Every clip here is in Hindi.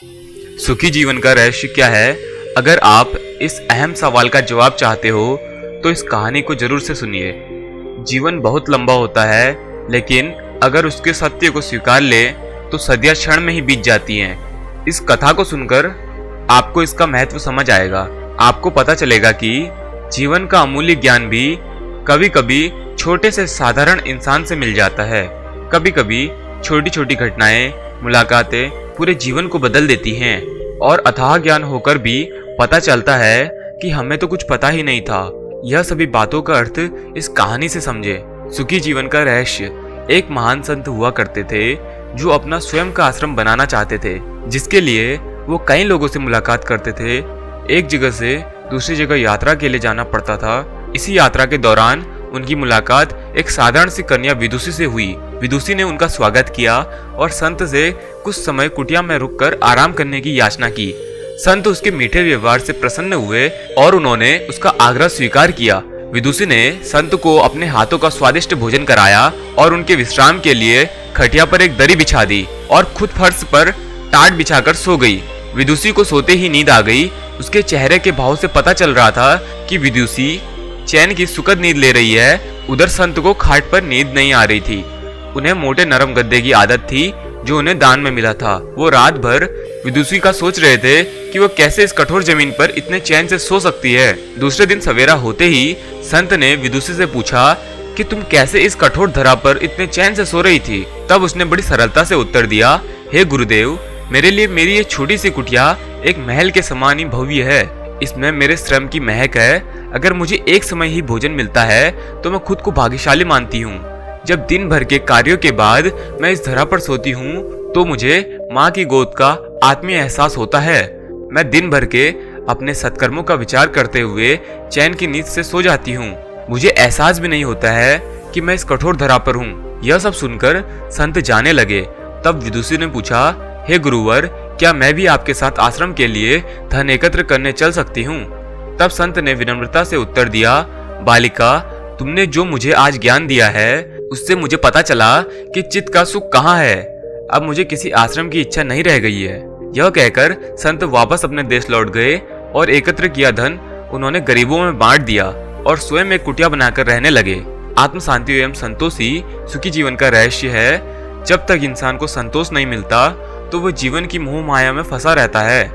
सुखी जीवन का रहस्य क्या है? अगर आप इस अहम सवाल का जवाब चाहते हो तो इस कहानी को जरूर से सुनिए। जीवन बहुत लंबा होता है, लेकिन अगर उसके सत्य को स्वीकार ले तो सदियां क्षण में ही बीत जाती हैं। इस कथा को सुनकर आपको इसका महत्व समझ आएगा। आपको पता चलेगा कि जीवन का अमूल्य ज्ञान भी कभी कभी छोटे से साधारण इंसान से मिल जाता है। कभी कभी छोटी छोटी घटनाएं, मुलाकातें पूरे जीवन को बदल देती हैं और अथाह ज्ञान होकर भी पता चलता है कि हमें तो कुछ पता ही नहीं था। यह सभी बातों का अर्थ इस कहानी से समझे। सुखी जीवन का रहस्य। एक महान संत हुआ करते थे जो अपना स्वयं का आश्रम बनाना चाहते थे, जिसके लिए वो कई लोगों से मुलाकात करते थे। एक जगह से दूसरी जगह यात्रा के लिए जाना पड़ता था। इसी यात्रा के दौरान उनकी मुलाकात एक साधारण सी कन्या विदुषी से हुई। विदुषी ने उनका स्वागत किया और संत से कुछ समय कुटिया में रुककर आराम करने की याचना की। संत उसके मीठे व्यवहार से प्रसन्न हुए और उन्होंने उसका आग्रह स्वीकार किया। विदुषी ने संत को अपने हाथों का स्वादिष्ट भोजन कराया और उनके विश्राम के लिए खटिया पर एक दरी बिछा दी और खुद फर्श पर टाट बिछाकर सो गई। विदुषी को सोते ही नींद आ गई। उसके चेहरे के भाव से पता चल रहा था कि विदुषी चैन की सुखद नींद ले रही है। उधर संत को खाट पर नींद नहीं आ रही थी। उन्हें मोटे नरम गद्दे की आदत थी जो उन्हें दान में मिला था। वो रात भर विदुषी का सोच रहे थे कि वो कैसे इस कठोर जमीन पर इतने चैन से सो सकती है। दूसरे दिन सवेरा होते ही संत ने विदुषी से पूछा कि तुम कैसे इस कठोर धरा पर इतने चैन से सो रही थी? तब उसने बड़ी सरलता से उत्तर दिया, हे गुरुदेव, मेरे लिए मेरी ये छोटी सी कुटिया एक महल के समान ही भव्य है। इसमें मेरे श्रम की महक है। अगर मुझे एक समय ही भोजन मिलता है तो मैं खुद को भाग्यशाली मानती हूँ। जब दिन भर के कार्यों के बाद मैं इस धरा पर सोती हूँ तो मुझे माँ की गोद का आत्मीय एहसास होता है। मैं दिन भर के अपने सत्कर्मों का विचार करते हुए चैन की नींद से सो जाती हूँ। मुझे एहसास भी नहीं होता है कि मैं इस कठोर धरा पर हूँ। यह सब सुनकर संत जाने लगे। तब विदुषी ने पूछा, हे गुरुवर, क्या मैं भी आपके साथ आश्रम के लिए धन एकत्र करने चल सकती हूँ? तब संत ने विनम्रता से उत्तर दिया, बालिका, तुमने जो मुझे आज ज्ञान दिया है उससे मुझे पता चला कि चित्त का सुख कहाँ है। अब मुझे किसी आश्रम की इच्छा नहीं रह गई है। यह कहकर संत वापस अपने देश लौट गए और एकत्र किया धन उन्होंने गरीबों में बांट दिया और स्वयं एक कुटिया बनाकर रहने लगे। आत्म शांति एवं संतोषी सुखी जीवन का रहस्य है। जब तक इंसान को संतोष नहीं मिलता तो वह जीवन की मोह माया में फंसा रहता है,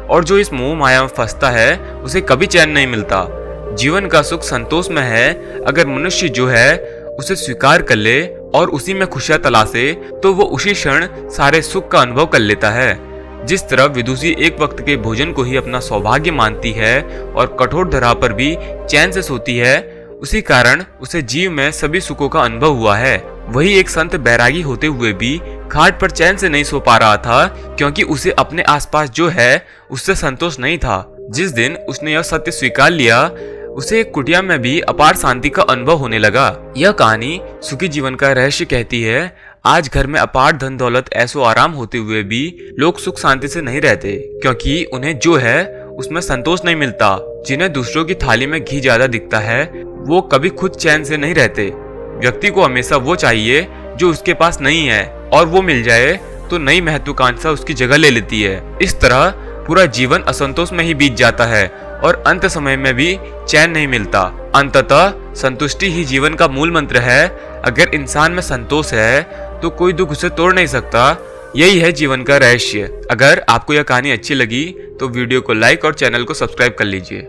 और जो इस मोह माया में फंसता है उसे कभी चैन नहीं मिलता। जीवन का सुख संतोष में है। अगर मनुष्य जो है उसे स्वीकार कर ले और उसी में खुशियां तलाशे तो वो उसी क्षण सारे सुख का अनुभव कर लेता है। जिस तरह विदुषी एक वक्त के भोजन को ही अपना सौभाग्य मानती है और कठोर धरा पर भी चैन से सोती है, उसी कारण उसे जीव में सभी सुखों का अनुभव हुआ है। वही एक संत बैरागी होते हुए भी खाट पर चैन से नहीं सो पा रहा था, क्योंकि उसे अपने आसपास जो है उससे संतोष नहीं था। जिस दिन उसने यह सत्य स्वीकार लिया, उसे एक कुटिया में भी अपार शांति का अनुभव होने लगा। यह कहानी सुखी जीवन का रहस्य कहती है, आज घर में अपार धन दौलत ऐसो आराम होते हुए भी लोग सुख शांति से नहीं रहते, क्योंकि उन्हें जो है उसमें संतोष नहीं मिलता। जिन्हें दूसरों की थाली में घी ज्यादा दिखता है वो कभी खुद चैन से नहीं रहते। व्यक्ति को हमेशा वो चाहिए जो उसके पास नहीं है, और वो मिल जाए तो नई महत्वाकांक्षा उसकी जगह ले लेती है। इस तरह पूरा जीवन असंतोष में ही बीत जाता है और अंत समय में भी चैन नहीं मिलता। अंततः संतुष्टि ही जीवन का मूल मंत्र है। अगर इंसान में संतोष है तो कोई दुख उसे तोड़ नहीं सकता। यही है जीवन का रहस्य। अगर आपको यह कहानी अच्छी लगी तो वीडियो को लाइक और चैनल को सब्सक्राइब कर लीजिए।